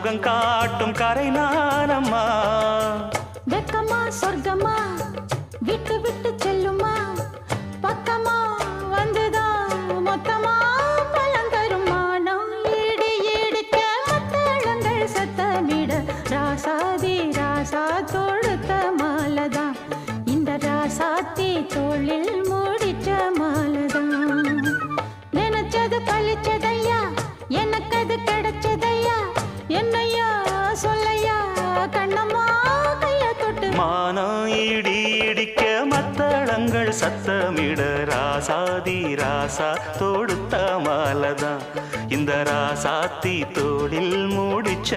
முகம் காட்டும் கரை நானம்மா. வெக்கமா சொர்க்கமா விட்டு விட்டு செல்லுமா, பக்கமா வந்துதான் மொத்தமா பழந்தருமா. நான் ஈடு ஈடுக்க மத்தளங்கள் சத்தமிட, ராசாதி ராசா தொடுத்த மாலதான், இந்த ராசாத்தி தோளில் மூடிச்ச மாலதான். நினைச்சது பழிச்சதையா, எனக்கு அது கிடைச்சதையா, என்னையா சொல்லையா கண்ணம்மா கைய தொட்டு. மானம் இடி இடிக்க மத்தளங்கள் சத்தமிட, ராசாதி ராசா தொடுத்த மாலதான், இந்த ராசாத்தி தோளில் மூடிச்ச